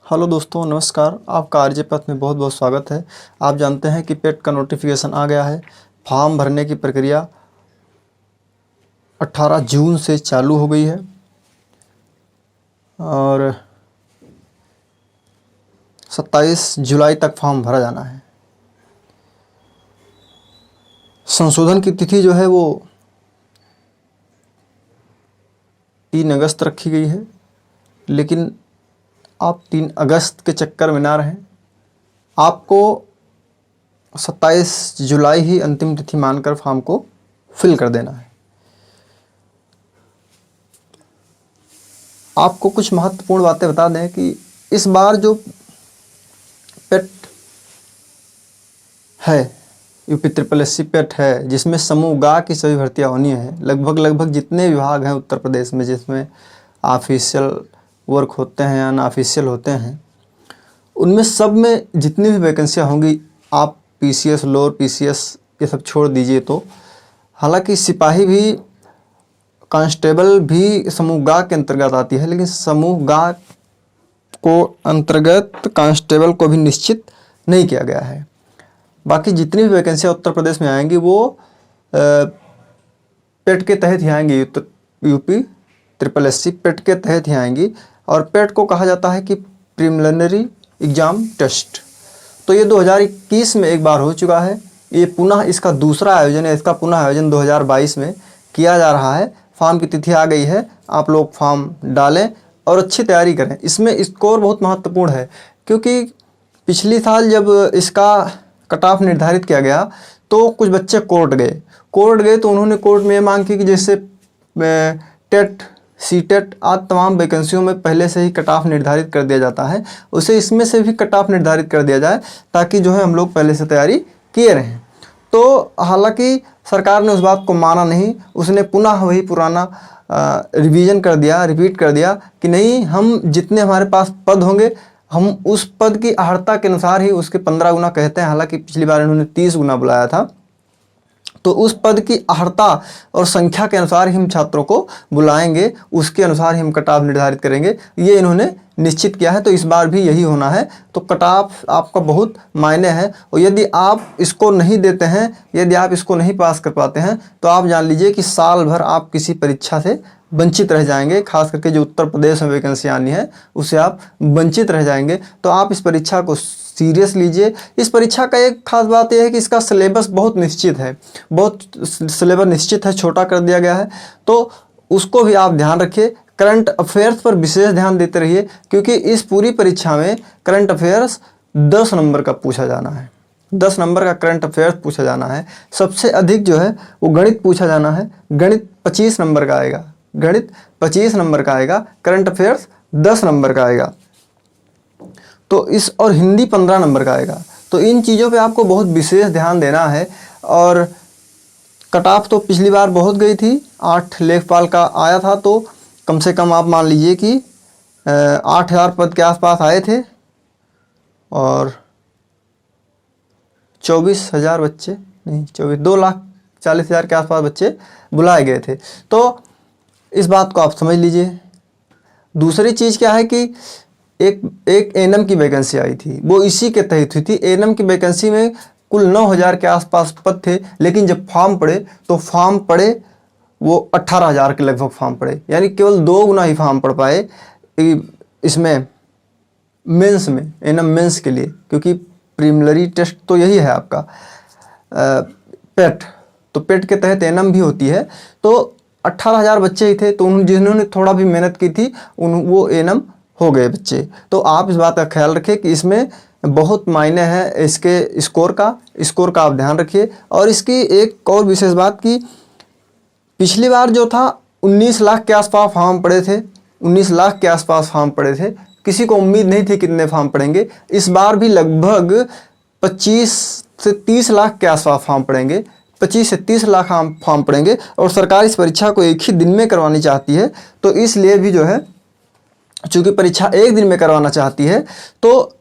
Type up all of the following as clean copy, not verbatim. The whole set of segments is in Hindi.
हेलो दोस्तों, नमस्कार। आपका आरजे पथ में बहुत बहुत स्वागत है। आप जानते हैं कि पेट का नोटिफिकेशन आ गया है। फॉर्म भरने की प्रक्रिया 18 जून से चालू हो गई है और 27 जुलाई तक फॉर्म भरा जाना है। संशोधन की तिथि जो है वो 3 अगस्त रखी गई है, लेकिन आप 3 अगस्त के चक्कर में ना रहें। आपको 27 जुलाई ही अंतिम तिथि मानकर फॉर्म को फिल कर देना है। आपको कुछ महत्वपूर्ण बातें बता दें कि इस बार जो पेट है, यूपी SSSC पेट है, जिसमें समूह गा की सभी भर्तियां होनी है। लगभग जितने विभाग हैं उत्तर प्रदेश में जिसमें ऑफिशियल वर्क होते हैं, अनऑफिशियल होते हैं, उनमें सब में जितनी भी वैकेंसियां होंगी, आप PCS, लोअर PCS ये सब छोड़ दीजिए तो। हालांकि सिपाही भी, कांस्टेबल भी समूह गा के अंतर्गत आती है, लेकिन समूह गा को अंतर्गत कांस्टेबल को भी निश्चित नहीं किया गया है। बाकी जितनी भी वैकेंसियाँ उत्तर प्रदेश में आएंगी वो पेट के तहत ही आएंगी। यूपी SSSC पेट के तहत ही आएंगी। और पेट को कहा जाता है कि प्रीलिमिनरी एग्ज़ाम टेस्ट। तो ये 2021 में एक बार हो चुका है। ये पुनः इसका दूसरा आयोजन है। इसका पुनः आयोजन 2022 में किया जा रहा है। फॉर्म की तिथि आ गई है। आप लोग फॉर्म डालें और अच्छी तैयारी करें। इसमें स्कोर बहुत महत्वपूर्ण है, क्योंकि पिछली साल जब इसका कट ऑफ निर्धारित किया गया तो कुछ बच्चे कोर्ट गए तो उन्होंने कोर्ट में ये मांग की कि जैसे टेट, सीटेट आदि तमाम वैकेंसियों में पहले से ही कट ऑफ निर्धारित कर दिया जाता है, उसे इसमें से भी कट ऑफ निर्धारित कर दिया जाए, ताकि जो है हम लोग पहले से तैयारी किए रहें। तो हालांकि सरकार ने उस बात को माना नहीं। उसने पुनः वही पुराना रिपीट कर दिया कि नहीं, हम जितने हमारे पास पद होंगे, हम उस पद की अहर्ता के अनुसार ही उसके 15 गुना कहते हैं। हालांकि पिछली बार इन्होंने 30 गुना बुलाया था। तो उस पद की अहर्ता और संख्या के अनुसार ही हम छात्रों को बुलाएंगे, उसके अनुसार ही हम कट ऑफ निर्धारित करेंगे, ये इन्होंने निश्चित किया है। तो इस बार भी यही होना है। तो कट ऑफ आपका बहुत मायने है। और यदि आप इसको नहीं देते हैं, यदि आप इसको नहीं पास कर पाते हैं, तो आप जान लीजिए कि साल भर आप किसी परीक्षा से वंचित रह जाएंगे। खास करके जो उत्तर प्रदेश में वैकेंसी आनी है, उससे आप वंचित रह जाएंगे। तो आप इस परीक्षा को सीरियस लीजिए। इस परीक्षा का एक खास बात यह है कि इसका सिलेबस बहुत निश्चित है, छोटा कर दिया गया है। तो उसको भी आप ध्यान रखिए। करंट अफेयर्स पर विशेष ध्यान देते रहिए, क्योंकि इस पूरी परीक्षा में करंट अफेयर्स 10 नंबर का पूछा जाना है। 10 नंबर का करंट अफेयर्स पूछा जाना है। सबसे अधिक जो है वो गणित पूछा जाना है। गणित 25 नंबर का आएगा। करंट अफेयर्स 10 नंबर का आएगा। तो और हिंदी 15 नंबर का आएगा। तो इन चीज़ों पे आपको बहुत विशेष ध्यान देना है। और कट ऑफ तो पिछली बार बहुत गई थी, 8 लेखपाल का आया था। तो कम से कम आप मान लीजिए कि 8000 पद के आसपास आए थे और 24,000 बच्चे, नहीं 2,40,000 के आसपास बच्चे बुलाए गए थे। तो इस बात को आप समझ लीजिए। दूसरी चीज़ क्या है कि एक एएनएम की वैकेंसी आई थी, वो इसी के तहत हुई थी। एएनएम की वैकेंसी में कुल 9,000 के आसपास पद थे, लेकिन जब फॉर्म पड़े वो 18,000 के लगभग फॉर्म पड़े। यानी केवल 2 गुना ही फॉर्म पड़ पाए इसमें मेंस में, एएनएम मेंस के लिए, क्योंकि प्रीलिमिनरी टेस्ट तो यही है आपका पेट। तो पेट के तहत एएनएम भी होती है। तो 18,000 बच्चे ही थे। तो जिन्होंने थोड़ा भी मेहनत की थी वो एएनएम हो गए बच्चे। तो आप इस बात का ख्याल रखें कि इसमें बहुत मायने हैं इसके स्कोर का आप ध्यान रखिए। और इसकी एक और विशेष बात कि पिछली बार जो था 19 लाख के आसपास फॉर्म पड़े थे। 19 लाख के आसपास फॉर्म पड़े थे। किसी को उम्मीद नहीं थी कितने फॉर्म पड़ेंगे। इस बार भी लगभग 25 से 30 लाख के आसपास फॉर्म पड़ेंगे। 25 से 30 लाख फॉर्म पड़ेंगे। और सरकार इस परीक्षा को एक ही दिन में करवानी चाहती है। तो इसलिए भी जो है, चूँकि परीक्षा एक दिन में करवाना चाहती है, तो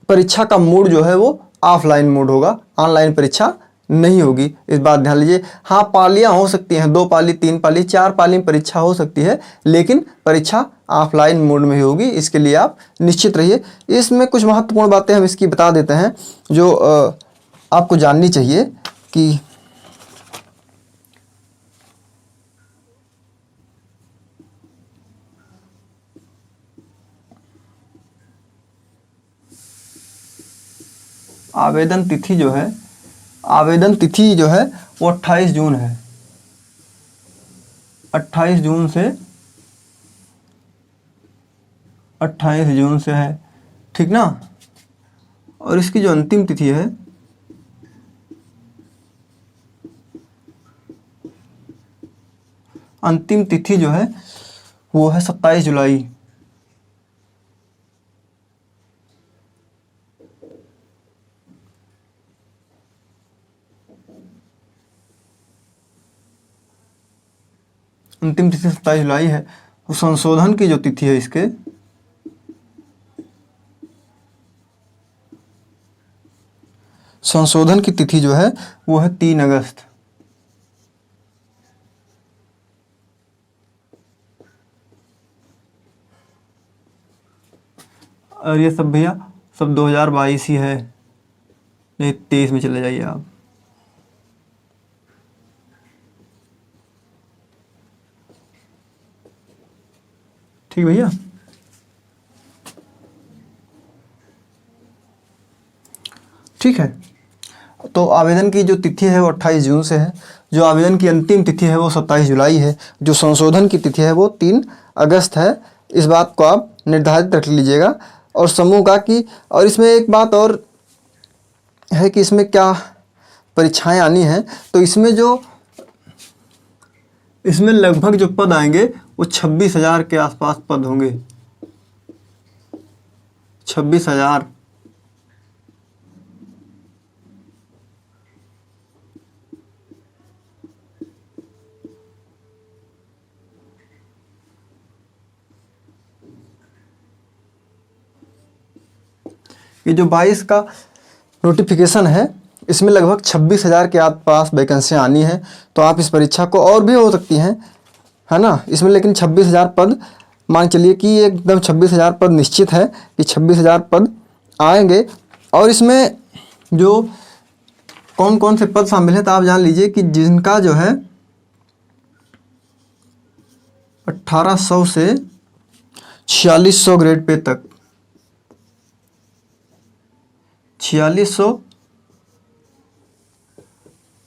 परीक्षा का मूड जो है वो ऑफलाइन मूड होगा, ऑनलाइन परीक्षा नहीं होगी, इस बात ध्यान लीजिए। हाँ, पालियाँ हो सकती हैं, 2 पाली, 3 पाली, 4 पाली में परीक्षा हो सकती है, लेकिन परीक्षा ऑफलाइन मोड में ही होगी, इसके लिए आप निश्चित रहिए। इसमें कुछ महत्वपूर्ण बातें हम इसकी बता देते हैं जो आपको जाननी चाहिए कि आवेदन तिथि जो है, आवेदन तिथि जो है वो 28 जून है, 28 जून से 28 जून से है, ठीक ना। और इसकी जो अंतिम तिथि है अंतिम तिथि जो है वो है 27 जुलाई। अंतिम तिथि 27 जुलाई है। तो संशोधन की जो तिथि है इसके, संशोधन की तिथि जो है वो है 3 अगस्त। और ये सब भैया सब 2022 ही है, नहीं 23 में चले जाइए आप। ठीक भैया, ठीक है। तो आवेदन की जो तिथि है वो 28 जून से है, जो आवेदन की अंतिम तिथि है वो 27 जुलाई है, जो संशोधन की तिथि है वो 3 अगस्त है। इस बात को आप निर्धारित रख लीजिएगा। और समूह का कि, और इसमें एक बात और है कि इसमें क्या परीक्षाएं आनी हैं, तो इसमें लगभग जो पद आएंगे वो 26,000 के आसपास पद होंगे, 26,000। ये जो 22 का नोटिफिकेशन है इसमें लगभग 26,000 के आसपास वैकेंसियाँ आनी है। तो आप इस परीक्षा को, और भी हो सकती हैं, है ना, इसमें, लेकिन 26,000 पद मान चलिए कि एकदम 26,000 पद निश्चित है कि 26,000 पद आएंगे। और इसमें जो कौन कौन से पद शामिल हैं तो आप जान लीजिए कि जिनका जो है 1800 से 4600 ग्रेड पे तक, 4600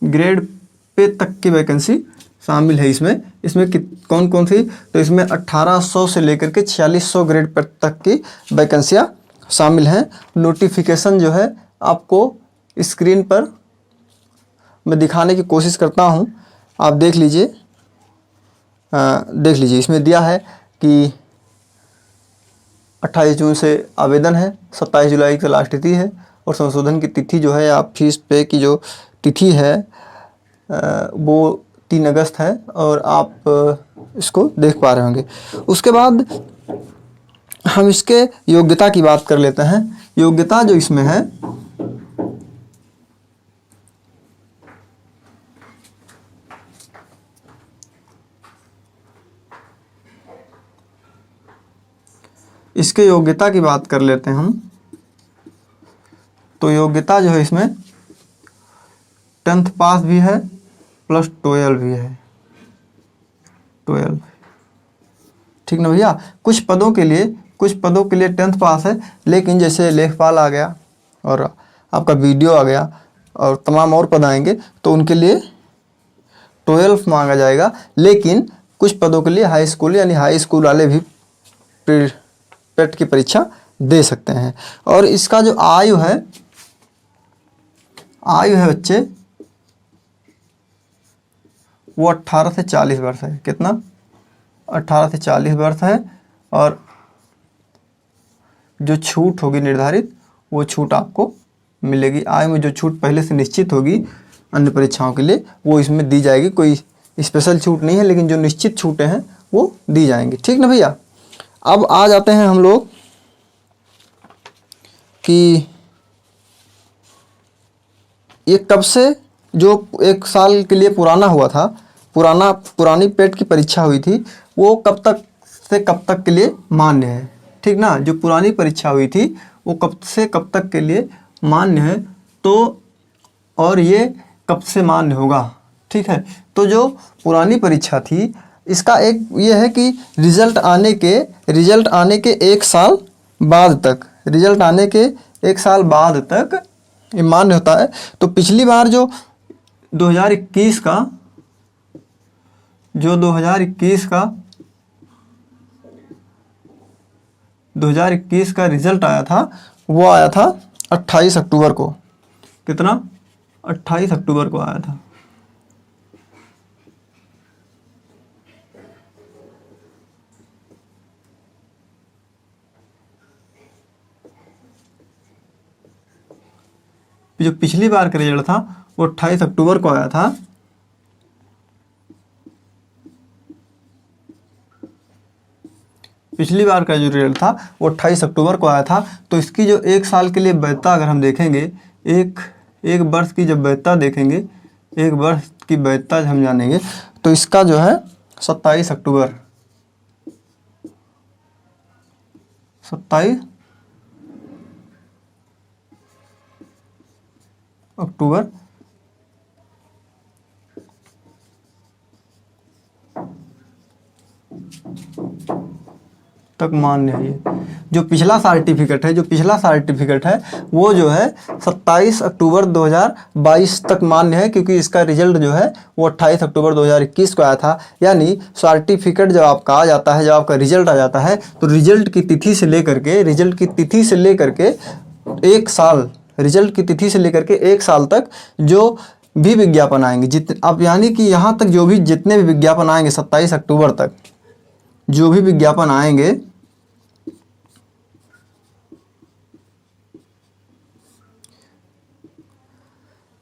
ग्रेड पे तक की वैकेंसी शामिल है इसमें। इसमें कौन कौन सी, तो इसमें 1800 से लेकर के 4600 ग्रेड पर तक की वैकेंसियाँ शामिल हैं। नोटिफिकेशन जो है आपको स्क्रीन पर मैं दिखाने की कोशिश करता हूं, आप देख लीजिए। देख लीजिए, इसमें दिया है कि 28 जून से आवेदन है, 27 जुलाई का लास्ट तिथि है, और संशोधन की तिथि जो है, आप फीस पे की जो तिथि है वो 3 अगस्त है, और आप इसको देख पा रहे होंगे। उसके बाद हम इसके योग्यता की बात कर लेते हैं। योग्यता जो इसमें है, इसके योग्यता की बात कर लेते हैं हम। तो योग्यता जो है इसमें 10th पास भी है प्लस 12 भी है, 12, ठीक ना भैया। कुछ पदों के लिए 10th पास है, लेकिन जैसे लेखपाल आ गया और आपका वीडियो आ गया और तमाम और पद आएंगे तो उनके लिए 12 मांगा जाएगा। लेकिन कुछ पदों के लिए हाई स्कूल, यानी हाई स्कूल वाले भी पेट की परीक्षा दे सकते हैं। और इसका जो आयु है बच्चे, वो 18 से 40 वर्ष है। कितना? 18 से 40 वर्ष है। और जो छूट होगी निर्धारित, वो छूट आपको मिलेगी। आयु में जो छूट पहले से निश्चित होगी अन्य परीक्षाओं के लिए, वो इसमें दी जाएगी। कोई स्पेशल छूट नहीं है, लेकिन जो निश्चित छूटें हैं वो दी जाएंगी, ठीक ना भैया। अब आ जाते हैं हम लोग कि ये कब से जो 1 साल के लिए पुराना हुआ था, पुरानी पेट की परीक्षा हुई थी, वो कब तक से कब तक के लिए मान्य है, ठीक ना। जो पुरानी परीक्षा हुई थी वो कब से कब तक के लिए मान्य है, तो और ये कब से मान्य होगा, ठीक है। तो जो पुरानी परीक्षा थी इसका एक ये है कि रिजल्ट आने के 1 साल बाद तक, रिजल्ट आने के 1 साल बाद तक ये मान्य होता है। तो पिछली बार जो 2021 का जो 2021 का रिजल्ट आया था वो आया था 28 अक्टूबर को। कितना? 28 अक्टूबर को आया था। जो पिछली बार का रिजल्ट था वो 28 अक्टूबर को आया था। पिछली बार का जो रिजल्ट था वो 28 अक्टूबर को आया था। तो इसकी जो 1 साल के लिए वैधता अगर हम देखेंगे, एक वर्ष की जब वैधता देखेंगे, 1 वर्ष की वैधता हम जानेंगे, तो इसका जो है 27 अक्टूबर तक मान्य है। ये जो पिछला सर्टिफिकेट है वो जो है 27 अक्टूबर 2022 तक मान्य है, क्योंकि इसका रिजल्ट जो है वो 28 अक्टूबर 2021 को आया था। यानी सर्टिफिकेट जब आपका आ जाता है, जब आपका रिजल्ट आ जाता है, तो रिजल्ट की तिथि से लेकर के 1 साल, रिजल्ट की तिथि से लेकर के 1 साल तक जो भी विज्ञापन आएंगे, अब यानी कि यहाँ तक जो भी जितने भी विज्ञापन आएंगे 27 अक्टूबर तक जो भी विज्ञापन आएंगे,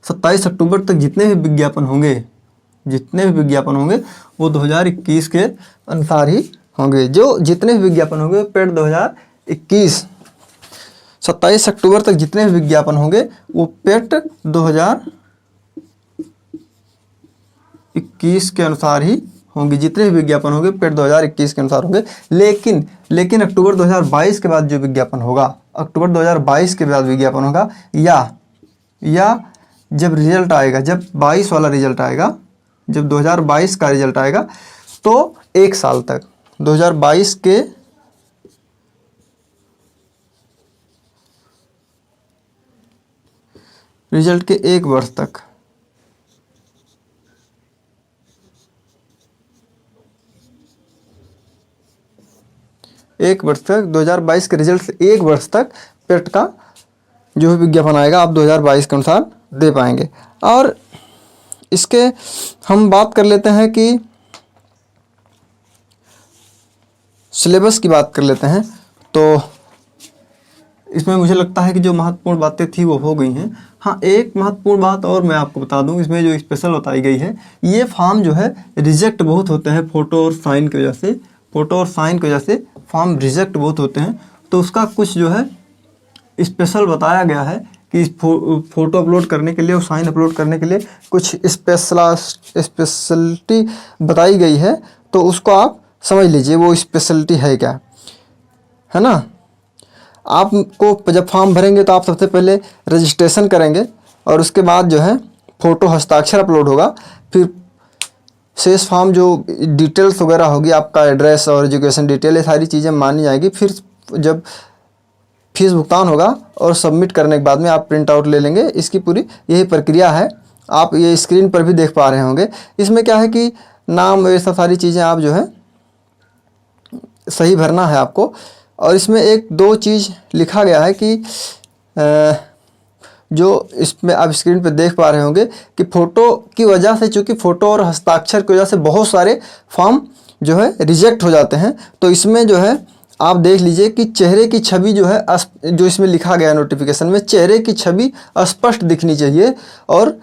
सत्ताईस अक्टूबर तक जितने भी विज्ञापन होंगे वो 2021 के अनुसार ही होंगे। जो जितने भी विज्ञापन होंगे पेड 2021, 27 अक्टूबर तक जितने भी विज्ञापन होंगे वो पेट 2021 के अनुसार ही होंगे। जितने भी विज्ञापन होंगे पेट 2021 के अनुसार होंगे। लेकिन अक्टूबर 2022 के बाद जो विज्ञापन होगा, अक्टूबर 2022 के बाद विज्ञापन होगा, या जब रिजल्ट आएगा, जब 22 वाला रिजल्ट आएगा, जब 2022 का रिजल्ट आएगा, तो 1 साल तक, 2022 के रिजल्ट के 1 वर्ष तक, एक वर्ष तक, 2022 के रिजल्ट से 1 वर्ष तक पेट का जो भी विज्ञापन आएगा आप 2022 के अनुसार दे पाएंगे। और इसके हम बात कर लेते हैं कि सिलेबस की बात कर लेते हैं। तो इसमें मुझे लगता है कि जो महत्वपूर्ण बातें थी वो हो गई हैं। हाँ, एक महत्वपूर्ण बात और मैं आपको बता दूं, इसमें जो स्पेशल बताई गई है, ये फॉर्म जो है रिजेक्ट बहुत होते हैं फ़ोटो और साइन की वजह से फॉर्म रिजेक्ट बहुत होते हैं। तो उसका कुछ जो है स्पेशल बताया गया है कि फ़ोटो अपलोड करने के लिए और साइन अपलोड करने के लिए कुछ स्पेशलिटी बताई गई है। तो उसको आप समझ लीजिए वो स्पेशलिटी है क्या, है ना। आपको जब फॉर्म भरेंगे तो आप सबसे पहले रजिस्ट्रेशन करेंगे और उसके बाद जो है फ़ोटो हस्ताक्षर अपलोड होगा। फिर शेष फॉर्म जो डिटेल्स वगैरह होगी, आपका एड्रेस और एजुकेशन डिटेल, ये सारी चीज़ें मानी जाएगी। फिर जब फीस भुगतान होगा और सबमिट करने के बाद में आप प्रिंट आउट ले लेंगे। इसकी पूरी यही प्रक्रिया है। आप ये स्क्रीन पर भी देख पा रहे होंगे। इसमें क्या है कि नाम ये सब सारी चीज़ें आप जो है सही भरना है आपको। और इसमें 1-2 चीज़ लिखा गया है कि जो इसमें आप स्क्रीन पर देख पा रहे होंगे कि फ़ोटो की वजह से, चूँकि फ़ोटो और हस्ताक्षर की वजह से बहुत सारे फॉर्म जो है रिजेक्ट हो जाते हैं। तो इसमें जो है आप देख लीजिए कि चेहरे की छवि जो है, जो इसमें लिखा गया नोटिफिकेशन में, चेहरे की छवि स्पष्ट दिखनी चाहिए और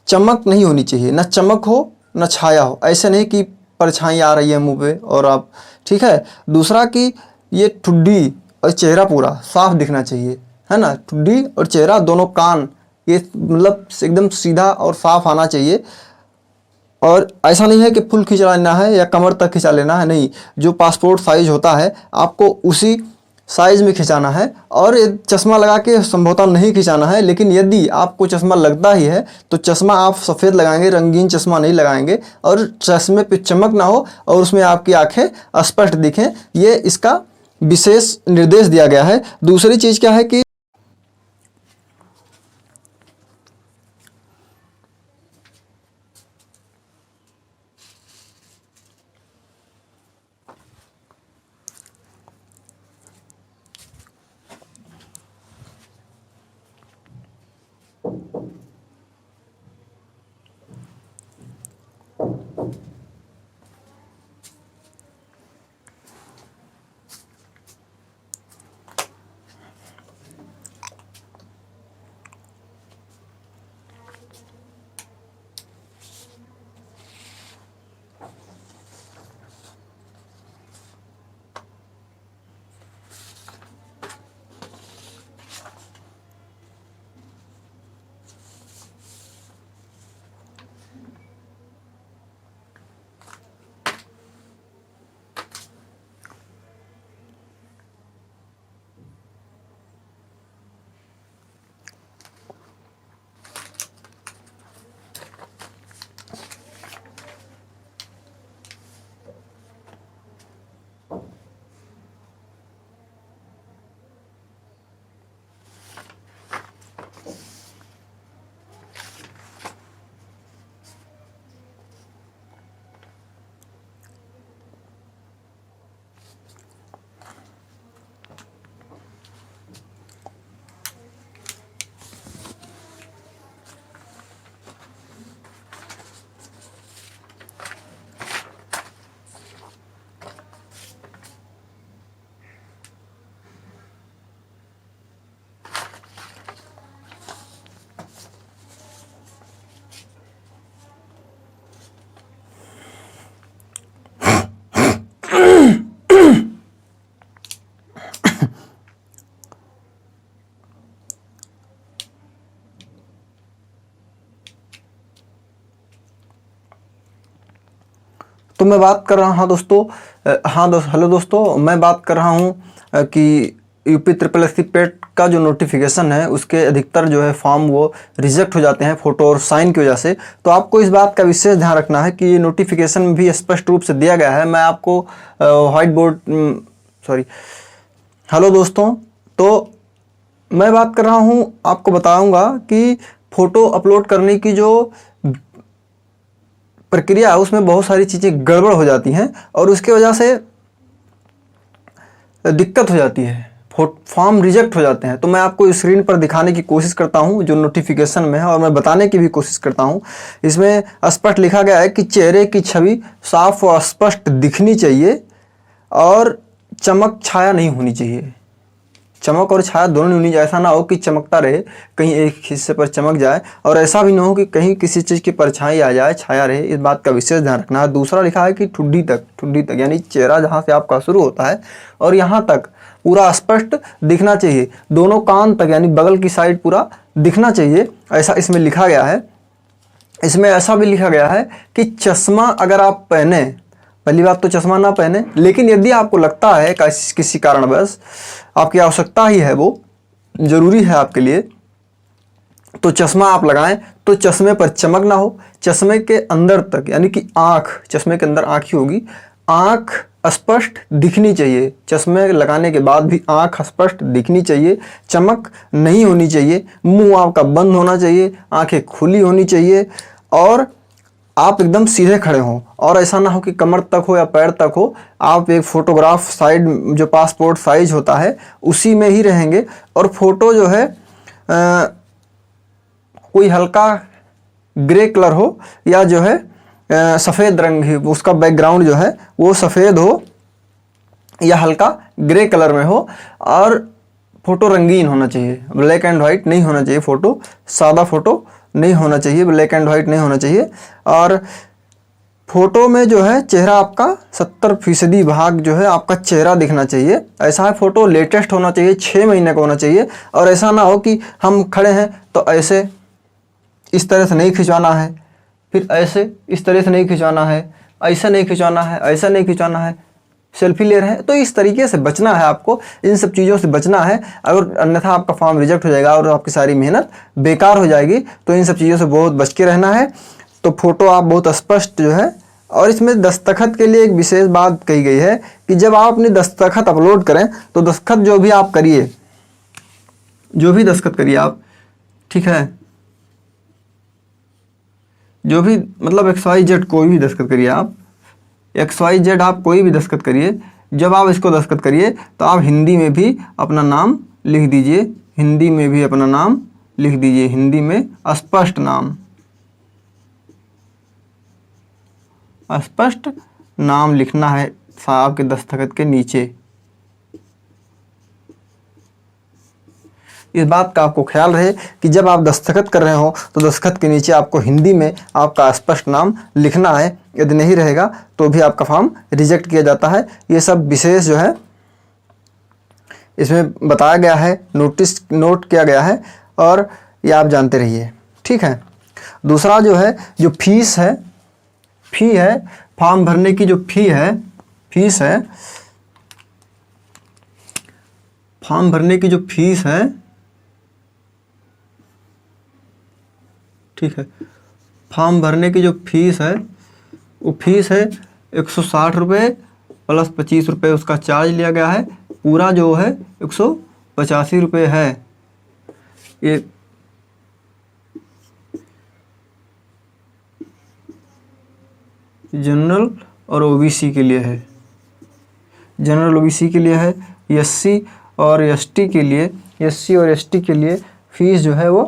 चमक नहीं होनी चाहिए, ना चमक हो ना छाया हो। ऐसे नहीं कि परछाई आ रही है मुंह पे और आप, ठीक है। दूसरा कि ये ठुड्डी और चेहरा पूरा साफ दिखना चाहिए, है ना। ठुड्डी और चेहरा दोनों, कान ये मतलब एकदम सीधा और साफ आना चाहिए। और ऐसा नहीं है कि फुल खिंचा लेना है या कमर तक खिंचा लेना है, नहीं, जो पासपोर्ट साइज होता है आपको उसी साइज में खिंचाना है। और ये चश्मा लगा के संभवतः नहीं खिंचाना है, लेकिन यदि आपको चश्मा लगता ही है तो चश्मा आप सफ़ेद लगाएंगे, रंगीन चश्मा नहीं लगाएंगे, और चश्मे पे चमक ना हो और उसमें आपकी आंखें स्पष्ट दिखें। ये इसका विशेष निर्देश दिया गया है। दूसरी चीज़ क्या है कि तो मैं बात कर रहा हूँ, हाँ दोस्तों, हेलो दोस्तों, मैं बात कर रहा हूँ कि यूपी ट्रिपल एस सी पेट का जो नोटिफिकेशन है उसके अधिकतर जो है फॉर्म वो रिजेक्ट हो जाते हैं फ़ोटो और साइन की वजह से। तो आपको इस बात का विशेष ध्यान रखना है कि ये नोटिफिकेशन में भी स्पष्ट रूप से दिया गया है। मैं आपको व्हाइट बोर्ड हेलो दोस्तों, तो मैं बात कर रहा हूँ, आपको बताऊँगा कि फ़ोटो अपलोड करने की जो प्रक्रिया है उसमें बहुत सारी चीज़ें गड़बड़ हो जाती हैं और उसके वजह से दिक्कत हो जाती है, फॉर्म रिजेक्ट हो जाते हैं। तो मैं आपको स्क्रीन पर दिखाने की कोशिश करता हूं जो नोटिफिकेशन में है, और मैं बताने की भी कोशिश करता हूं। इसमें स्पष्ट लिखा गया है कि चेहरे की छवि साफ और स्पष्ट दिखनी चाहिए और चमक छाया नहीं होनी चाहिए। चमक और छाया दोनों नहीं होनी चाहिए। ऐसा ना हो कि चमकता रहे, कहीं एक हिस्से पर चमक जाए, और ऐसा भी ना हो कि कहीं किसी चीज़ की परछाई आ जाए, छाया रहे। इस बात का विशेष ध्यान रखना है। दूसरा लिखा है कि ठुड्डी तक यानी चेहरा जहाँ से आपका शुरू होता है और यहाँ तक पूरा स्पष्ट दिखना चाहिए। दोनों कान तक यानी बगल की साइड पूरा दिखना चाहिए, ऐसा इसमें लिखा गया है। इसमें ऐसा भी लिखा गया है कि चश्मा अगर आप पहने, पहली बात तो चश्मा ना पहने, लेकिन यदि आपको लगता है किसी कारणवश आपकी आवश्यकता ही है, वो ज़रूरी है आपके लिए, तो चश्मा आप लगाएं। तो चश्मे पर चमक ना हो, चश्मे के अंदर तक यानी कि आँख, चश्मे के अंदर आँख ही होगी, आँख स्पष्ट दिखनी चाहिए। चश्मे लगाने के बाद भी आँख स्पष्ट दिखनी चाहिए, चमक नहीं होनी चाहिए। मुंह आपका बंद होना चाहिए, आँखें खुली होनी चाहिए और आप एकदम सीधे खड़े हों। और ऐसा ना हो कि कमर तक हो या पैर तक हो, आप एक फ़ोटोग्राफ साइड जो पासपोर्ट साइज होता है उसी में ही रहेंगे। और फोटो जो है कोई हल्का ग्रे कलर हो या जो है सफ़ेद रंग ही, उसका बैकग्राउंड जो है वो सफ़ेद हो या हल्का ग्रे कलर में हो। और फ़ोटो रंगीन होना चाहिए, ब्लैक एंड वाइट नहीं होना चाहिए। फ़ोटो सादा फ़ोटो नहीं होना चाहिए, ब्लैक एंड वाइट नहीं होना चाहिए। और फोटो में जो है चेहरा आपका 70% भाग जो है आपका चेहरा दिखना चाहिए। ऐसा है फोटो लेटेस्ट होना चाहिए, 6 महीने का होना चाहिए। और ऐसा ना हो कि हम खड़े हैं तो ऐसे इस तरह से नहीं खिंचवाना है, फिर ऐसे इस तरह से नहीं खिंचवाना है, ऐसा नहीं खिंचवाना है, ऐसा नहीं खिंचवाना है, सेल्फी ले रहे हैं। तो इस तरीके से बचना है आपको, इन सब चीज़ों से बचना है। अगर अन्यथा आपका फॉर्म रिजेक्ट हो जाएगा और आपकी सारी मेहनत बेकार हो जाएगी। तो इन सब चीज़ों से बहुत बच के रहना है। तो फोटो आप बहुत स्पष्ट जो है, और इसमें दस्तखत के लिए एक विशेष बात कही गई है कि जब आप अपनी दस्तखत अपलोड करें तो दस्तखत जो भी आप करिए, जो भी दस्तखत करिए आप, ठीक है, जो भी मतलब XYZ कोई भी दस्तखत करिए आप, XYZ आप कोई भी दस्तखत करिए, जब आप इसको दस्तखत करिए तो आप हिंदी में भी अपना नाम लिख दीजिए, हिंदी में भी अपना नाम लिख दीजिए, हिंदी में स्पष्ट नाम, स्पष्ट नाम लिखना है आपके दस्तखत के नीचे। इस बात का आपको ख्याल रहे कि जब आप दस्तखत कर रहे हो तो दस्तखत के नीचे आपको हिंदी में आपका स्पष्ट नाम लिखना है। यदि नहीं रहेगा तो भी आपका फॉर्म रिजेक्ट किया जाता है। ये सब विशेष जो है इसमें बताया गया है, नोट किया गया है, और ये आप जानते रहिए, ठीक है। दूसरा जो है, जो फीस है, फी है, फॉर्म भरने की जो फी है, फीस है, फॉर्म भरने की जो फीस है, ठीक है, फॉर्म भरने की जो फीस है वो फीस है 160 रुपये प्लस 25 रुपये उसका चार्ज लिया गया है। पूरा जो है 185 रुपये है। ये जनरल और ओबीसी के लिए है, जनरल ओबीसी के लिए है। एससी और एसटी के लिए, एससी और एसटी के लिए फीस जो है वो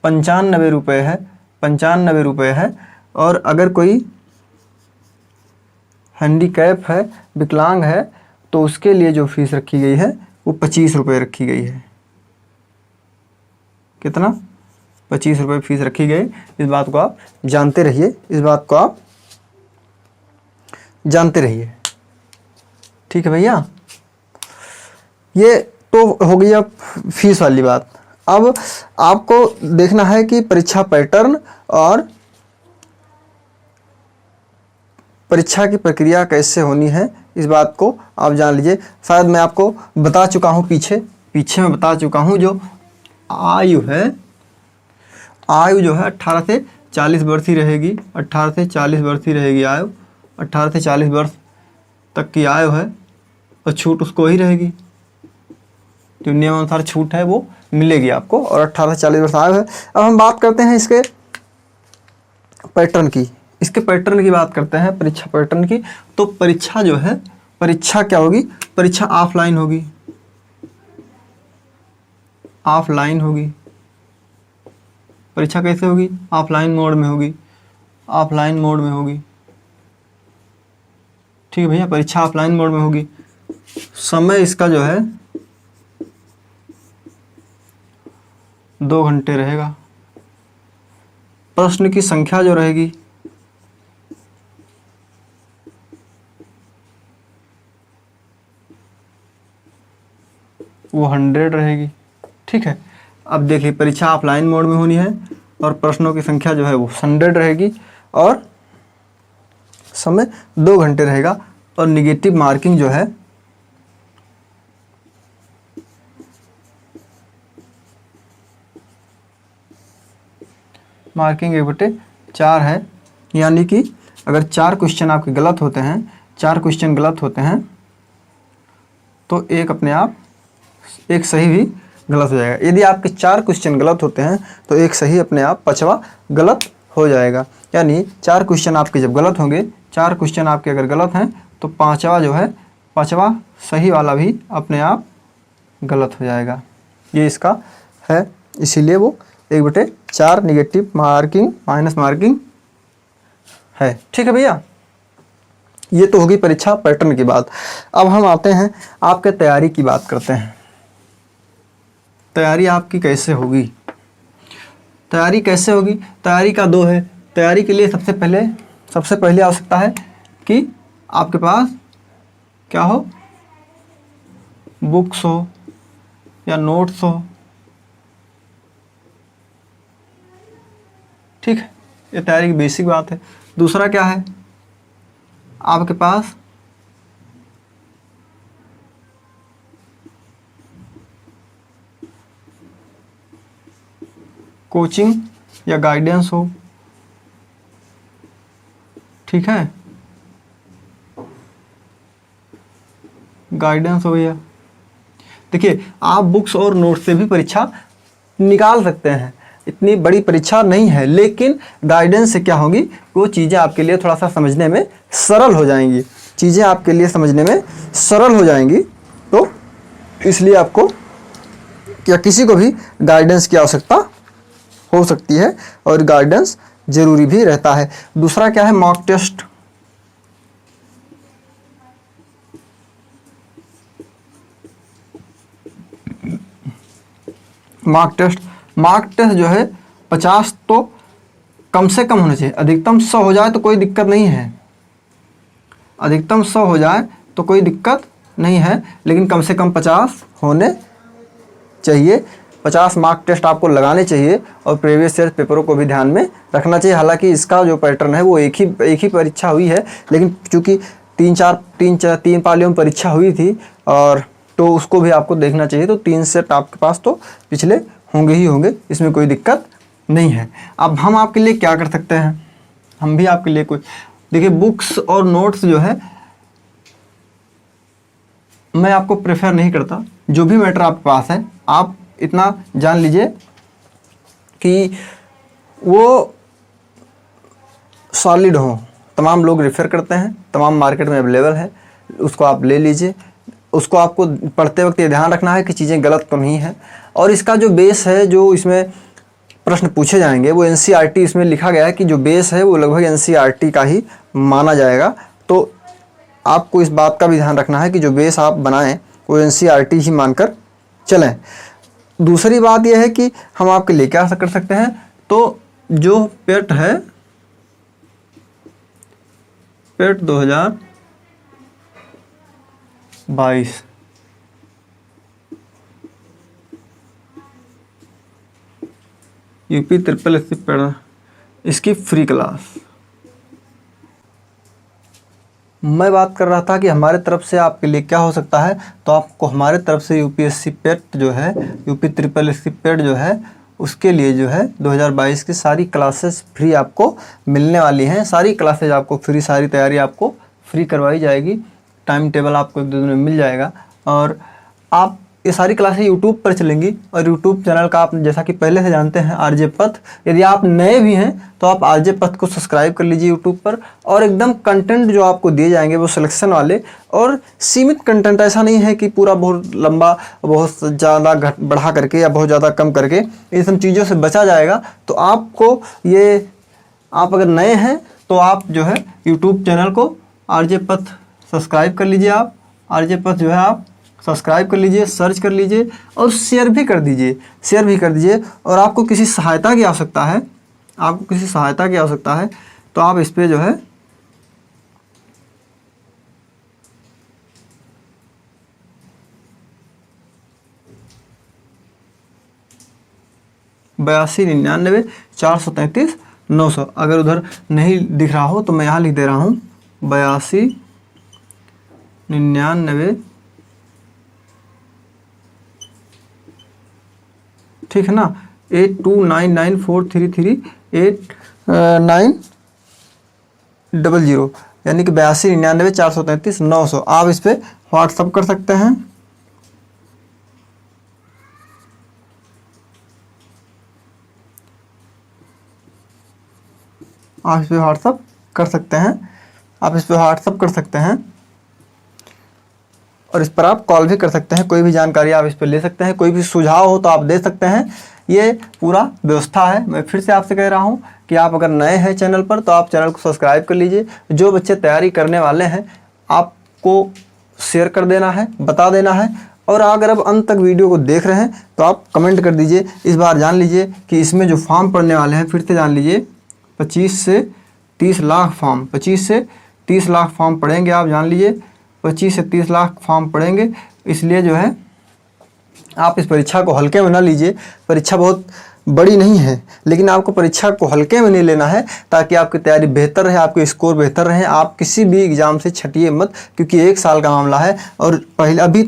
95 रुपये है, 95 रुपये है। और अगर कोई हैंडीकैप है, विकलांग है, तो उसके लिए जो फीस रखी गई है वो 25 रुपये रखी गई है। कितना? 25 रुपये फीस रखी गई। इस बात को आप जानते रहिए, इस बात को आप जानते रहिए, ठीक है भैया। ये तो हो गई अब फीस वाली बात। अब आपको देखना है कि परीक्षा पैटर्न और परीक्षा की प्रक्रिया कैसे होनी है, इस बात को आप जान लीजिए। शायद मैं आपको बता चुका हूँ, पीछे मैं बता चुका हूँ। जो आयु है, आयु जो है 18 से 40 वर्ष ही रहेगी, 18 से 40 वर्ष ही रहेगी आयु। 18 से 40 वर्ष तक की आयु है और छूट उसको ही रहेगी, जो नियमानुसार छूट है वो मिलेगी आपको। और 18 से 40 वर्ष आयु है। अब हम बात करते हैं इसके पैटर्न की, इसके पैटर्न की बात करते हैं, परीक्षा पैटर्न की। तो परीक्षा जो है, परीक्षा क्या होगी? परीक्षा ऑफलाइन होगी, ऑफलाइन होगी। परीक्षा कैसे होगी? ऑफलाइन मोड में होगी, ऑफलाइन मोड में होगी, ठीक है भैया। परीक्षा ऑफलाइन मोड में होगी। समय इसका जो है 2 घंटे रहेगा। प्रश्न की संख्या जो रहेगी वो 100 रहेगी, ठीक है। अब देखिए, परीक्षा ऑफलाइन मोड में होनी है और प्रश्नों की संख्या जो है वो 100 रहेगी और समय 2 घंटे रहेगा। और निगेटिव मार्किंग जो है मार्किंग 1/4 है। यानी कि अगर 4 क्वेश्चन आपके गलत होते हैं, 4 क्वेश्चन गलत होते हैं तो एक अपने आप, एक सही भी गलत हो जाएगा। यदि आपके 4 क्वेश्चन गलत होते हैं तो एक सही अपने आप 5वां गलत हो जाएगा। यानी 4 क्वेश्चन आपके जब गलत होंगे, 4 क्वेश्चन आपके अगर गलत हैं तो 5वां जो है, 5वां सही वाला भी अपने आप गलत हो जाएगा। ये इसका है, इसीलिए वो 1/4 निगेटिव मार्किंग, माइनस मार्किंग है, ठीक है भैया। ये तो होगी परीक्षा पैटर्न की बात। अब हम आते हैं आपके तैयारी की बात करते हैं। तैयारी आपकी कैसे होगी? तैयारी कैसे होगी? तैयारी का 2 है। तैयारी के लिए सबसे पहले सबसे पहली आवश्यकता है कि आपके पास क्या हो, बुक्स हो या नोट्स हो। ठीक है, ये तैयारी की बेसिक बात है। दूसरा क्या है, आपके पास कोचिंग या गाइडेंस हो। ठीक है, गाइडेंस हो गया। देखिए, आप बुक्स और नोट्स से भी परीक्षा निकाल सकते हैं, इतनी बड़ी परीक्षा नहीं है, लेकिन गाइडेंस से क्या होगी, वो चीज़ें आपके लिए थोड़ा सा समझने में सरल हो जाएंगी, चीज़ें आपके लिए समझने में सरल हो जाएंगी। तो इसलिए आपको या किसी को भी गाइडेंस की आवश्यकता हो सकती है और गाइडेंस जरूरी भी रहता है। दूसरा क्या है, मॉक टेस्ट। मार्क टेस्ट जो है 50 तो कम से कम होना चाहिए, अधिकतम 100 हो जाए तो कोई दिक्कत नहीं है, अधिकतम 100 हो जाए तो कोई दिक्कत नहीं है, लेकिन कम से कम 50 होने चाहिए। 50 मार्क टेस्ट आपको लगाने चाहिए और प्रीवियस ईयर पेपरों को भी ध्यान में रखना चाहिए। हालांकि इसका जो पैटर्न है वो एक ही परीक्षा हुई है, लेकिन चूँकि तीन पालियों में परीक्षा हुई थी और तो उसको भी आपको देखना चाहिए। तो 3 सेट आपके पास तो पिछले होंगे ही होंगे, इसमें कोई दिक्कत नहीं है। अब हम आपके लिए क्या कर सकते हैं, हम भी आपके लिए कुछ, देखिए बुक्स और नोट्स जो है मैं आपको प्रेफर नहीं करता। जो भी मैटर आपके पास है आप इतना जान लीजिए कि वो सॉलिड हो। तमाम लोग रेफ़र करते हैं, तमाम मार्केट में अवेलेबल है, उसको आप ले लीजिए। उसको आपको पढ़ते वक्त ये ध्यान रखना है कि चीज़ें गलत तो नहीं है। और इसका जो बेस है, जो इसमें प्रश्न पूछे जाएंगे वो एनसीईआरटी, इसमें लिखा गया है कि जो बेस है वो लगभग एनसीईआरटी का ही माना जाएगा। तो आपको इस बात का भी ध्यान रखना है कि जो बेस आप बनाएं वो एनसीईआरटी ही मानकर चलें। दूसरी बात यह है कि हम आपके लिए क्या कर सकते हैं, तो जो पेट है, पेट 2022 यूपी SSSC पेट, इसकी फ्री क्लास मैं बात कर रहा था कि हमारे तरफ से आपके लिए क्या हो सकता है। तो आपको हमारे तरफ से यूपीएससी पेट जो है, यूपी SSSC पेट जो है, उसके लिए जो है 2022 की सारी क्लासेस फ्री आपको मिलने वाली हैं। सारी क्लासेज आपको फ्री, सारी तैयारी आपको फ्री करवाई जाएगी। टाइम टेबल आपको 1-2 दिन में मिल जाएगा और आप ये सारी क्लासेस यूट्यूब पर चलेंगी। और यूट्यूब चैनल का आप जैसा कि पहले से जानते हैं आरजे पथ, यदि आप नए भी हैं तो आप आरजे पथ को सब्सक्राइब कर लीजिए यूट्यूब पर। और एकदम कंटेंट जो आपको दिए जाएंगे वो सिलेक्शन वाले और सीमित कंटेंट, ऐसा नहीं है कि पूरा बहुत लंबा, बहुत ज़्यादा बढ़ा करके या बहुत ज़्यादा कम करके, इन सब चीज़ों से बचा जाएगा। तो आपको ये, आप अगर नए हैं तो आप जो है यूट्यूब चैनल को आरजे पथ सब्सक्राइब कर लीजिए। आप आरजे पथ जो है आप सब्सक्राइब कर लीजिए, सर्च कर लीजिए और शेयर भी कर दीजिए। और आपको किसी सहायता की आवश्यकता है, तो आप इस पे जो है $8299433900, अगर उधर नहीं दिख रहा हो तो मैं यहाँ लिख दे रहा हूँ 8299, ठीक है ना, 8299433890, यानी कि 8299433900। आप इस पर व्हाट्सअप कर सकते हैं। आप इस पर व्हाट्सअप कर सकते हैं और इस पर आप कॉल भी कर सकते हैं। कोई भी जानकारी आप इस पर ले सकते हैं, कोई भी सुझाव हो तो आप दे सकते हैं। ये पूरा व्यवस्था है। मैं फिर से आपसे कह रहा हूँ कि आप अगर नए हैं चैनल पर तो आप चैनल को सब्सक्राइब कर लीजिए। जो बच्चे तैयारी करने वाले हैं आपको शेयर कर देना है, बता देना है। और अगर अब अंत तक वीडियो को देख रहे हैं तो आप कमेंट कर दीजिए। इस बार जान लीजिए कि इसमें जो फॉर्म पड़ने वाले हैं, फिर से जान लीजिए, 25 से 30 लाख फॉर्म, 25 से 30 लाख फॉर्म पढ़ेंगे, आप जान लीजिए 25 से 30 लाख फॉर्म पढ़ेंगे। इसलिए जो है आप इस परीक्षा को हल्के में ना लीजिए। परीक्षा बहुत बड़ी नहीं है, लेकिन आपको परीक्षा को हल्के में नहीं लेना है ताकि आपकी तैयारी बेहतर रहे, आपके स्कोर बेहतर रहे। आप किसी भी एग्ज़ाम से छटिए मत, क्योंकि 1 साल का मामला है। और पहले अभी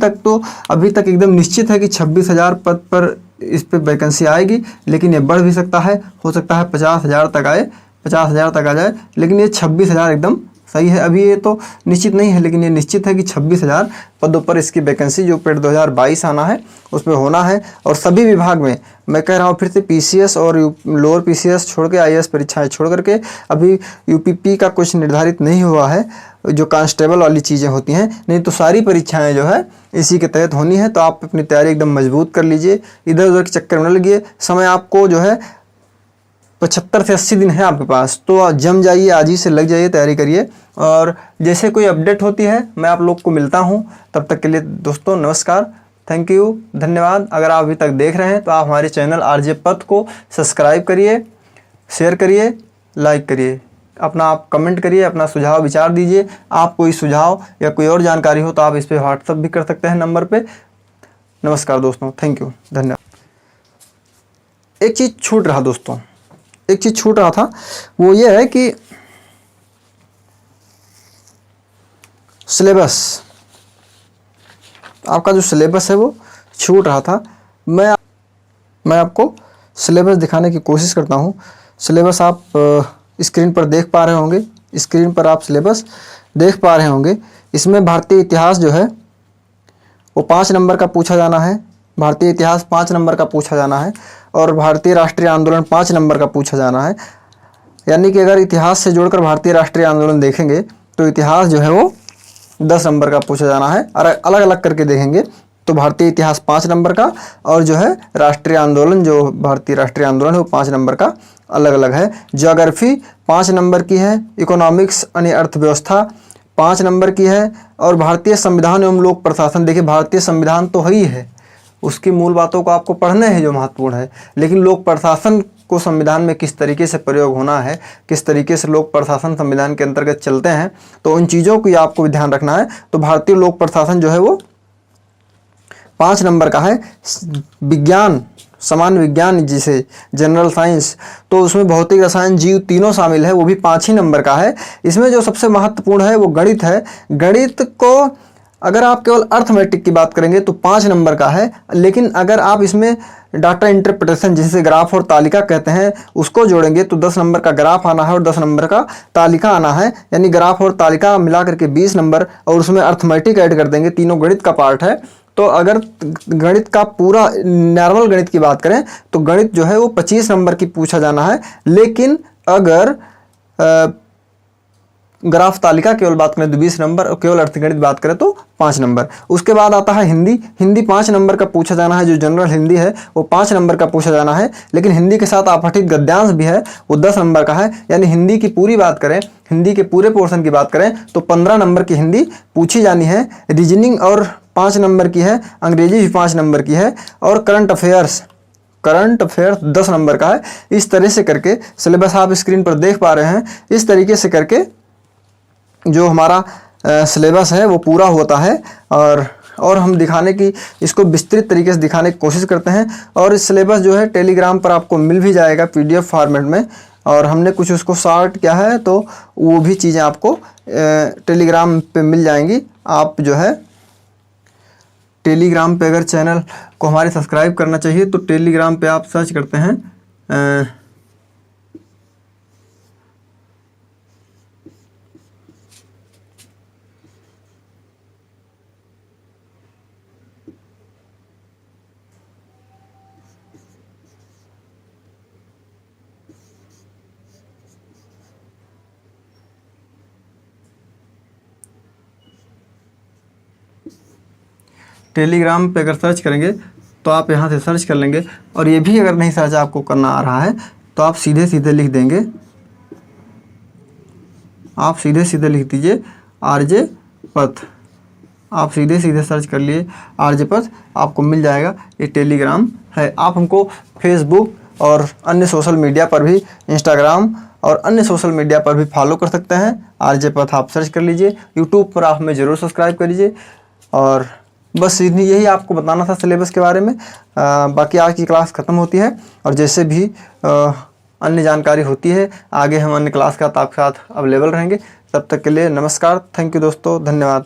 तक एकदम निश्चित है कि 26,000 पद पर इस पर वैकेंसी आएगी, लेकिन ये बढ़ भी सकता है, हो सकता है 50,000 तक आए, 50,000 तक आ जाए, लेकिन ये 26,000 एकदम सही है। अभी ये तो निश्चित नहीं है, लेकिन ये निश्चित है कि 26,000 पदों पर इसकी वैकेंसी जो पेड 2022 आना है उसमें होना है। और सभी विभाग में मैं कह रहा हूँ फिर से, पीसीएस और लोअर पीसीएस छोड़ के, आईएएस परीक्षाएं छोड़ करके, अभी यूपीपी का कुछ निर्धारित नहीं हुआ है, जो कांस्टेबल वाली चीज़ें होती हैं, नहीं तो सारी परीक्षाएँ जो है इसी के तहत होनी है। तो आप अपनी तैयारी एकदम मजबूत कर लीजिए, इधर उधर के चक्कर में न लगिए। समय आपको जो है 75 से 80 दिन है आपके पास, तो जम जाइए, आज ही से लग जाइए, तैयारी करिए। और जैसे कोई अपडेट होती है मैं आप लोग को मिलता हूं। तब तक के लिए दोस्तों नमस्कार, थैंक यू, धन्यवाद। अगर आप अभी तक देख रहे हैं तो आप हमारे चैनल आरजे पथ को सब्सक्राइब करिए, शेयर करिए, लाइक करिए, अपना आप कमेंट करिए, अपना सुझाव विचार दीजिए। आप कोई सुझाव या कोई और जानकारी हो तो आप इस पर व्हाट्सअप भी कर सकते हैं नंबर पे। नमस्कार दोस्तों, थैंक यू, धन्यवाद। एक चीज़ छूट रहा दोस्तों, एक चीज़ छूट रहा था, वो ये है कि सिलेबस, आपका जो सिलेबस है वो छूट रहा था। मैं आपको सिलेबस दिखाने की कोशिश करता हूँ। सिलेबस आप स्क्रीन पर देख पा रहे होंगे, स्क्रीन पर आप सिलेबस देख पा रहे होंगे। इसमें भारतीय इतिहास जो है वो 5 नंबर का पूछा जाना है, भारतीय इतिहास 5 नंबर का पूछा जाना है, और भारतीय राष्ट्रीय आंदोलन 5 नंबर का पूछा जाना है। यानी कि अगर इतिहास से जोड़कर भारतीय राष्ट्रीय आंदोलन देखेंगे तो इतिहास जो है वो 10 नंबर का पूछा जाना है। और अलग अलग करके देखेंगे तो भारतीय इतिहास 5 नंबर का, और जो है राष्ट्रीय आंदोलन, जो भारतीय राष्ट्रीय आंदोलन है वो 5 नंबर का अलग अलग है। ज्योग्राफी 5 नंबर की है, इकोनॉमिक्स यानी अर्थव्यवस्था 5 नंबर की है, और भारतीय संविधान एवं लोक प्रशासन, देखिए भारतीय संविधान तो है ही है, उसकी मूल बातों को आपको पढ़ना है जो महत्वपूर्ण है, लेकिन लोक प्रशासन को संविधान में किस तरीके से प्रयोग होना है, किस तरीके से लोक प्रशासन संविधान के अंतर्गत चलते हैं, तो उन चीज़ों को आपको ध्यान रखना है। तो भारतीय लोक प्रशासन जो है वो 5 नंबर का है। विज्ञान, सामान्य विज्ञान जिसे जनरल साइंस, तो उसमें भौतिक, रसायन, जीव तीनों शामिल है, वो भी 5 ही नंबर का है। इसमें जो सबसे महत्वपूर्ण है वो गणित है। गणित को अगर आप केवल अर्थमेटिक की बात करेंगे तो 5 नंबर का है, लेकिन अगर आप इसमें डाटा इंटरप्रिटेशन, जिसे ग्राफ और तालिका कहते हैं, उसको जोड़ेंगे तो 10 नंबर का ग्राफ आना है और 10 नंबर का तालिका आना है, यानी ग्राफ और तालिका मिला करके 20 नंबर, और उसमें अर्थमेटिक ऐड कर देंगे, तीनों गणित का पार्ट है। तो अगर गणित का पूरा नॉर्मल गणित की बात करें तो गणित जो है वो 25 नंबर की पूछा जाना है, लेकिन अगर ग्राफ तालिका केवल बात करें तो 20 नंबर, और केवल अर्थगणित बात करें तो 5 नंबर। उसके बाद आता है हिंदी। हिंदी 5 नंबर का पूछा जाना है, जो जनरल हिंदी है वो 5 नंबर का पूछा जाना है, लेकिन हिंदी के साथ अपठित गद्यांश भी है, वो 10 नंबर का है। यानी हिंदी की पूरी बात करें, हिंदी के पूरे पोर्शन की बात करें तो 15 नंबर की हिंदी पूछी जानी है। रीजनिंग और 5 नंबर की है, अंग्रेजी भी 5 नंबर की है, और करंट अफेयर्स 10 नंबर का है। इस तरह से करके सिलेबस आप स्क्रीन पर देख पा रहे हैं। इस तरीके से करके जो हमारा सिलेबस है वो पूरा होता है, और हम दिखाने की, इसको विस्तृत तरीके से दिखाने की कोशिश करते हैं। और इस सिलेबस जो है टेलीग्राम पर आपको मिल भी जाएगा PDF फॉर्मेट में, और हमने कुछ उसको शॉर्ट किया है, तो वो भी चीज़ें आपको टेलीग्राम पे मिल जाएंगी। आप जो है टेलीग्राम पे अगर चैनल को हमारे सब्सक्राइब करना चाहिए तो टेलीग्राम पे आप सर्च करते हैं टेलीग्राम पे अगर सर्च करेंगे तो आप यहाँ से सर्च कर लेंगे। और ये भी अगर नहीं सर्च आपको करना आ रहा है तो आप सीधे सीधे लिख देंगे, आप सीधे सीधे लिख दीजिए आरजे पथ। आप सीधे सीधे सर्च कर लिए आरजे पथ, आपको मिल जाएगा। ये टेलीग्राम है। आप हमको फेसबुक और अन्य सोशल मीडिया पर भी, इंस्टाग्राम और अन्य सोशल मीडिया पर भी फॉलो कर सकते हैं। आरजे पथ आप सर्च कर लीजिए। यूट्यूब पर आप हमें ज़रूर सब्सक्राइब कर लीजिए। और बस यही आपको बताना था सिलेबस के बारे में। बाकी आज की क्लास ख़त्म होती है, और जैसे भी अन्य जानकारी होती है आगे हम अन्य क्लास का आपके साथ अवेलेबल रहेंगे। तब तक के लिए नमस्कार, थैंक यू दोस्तों, धन्यवाद।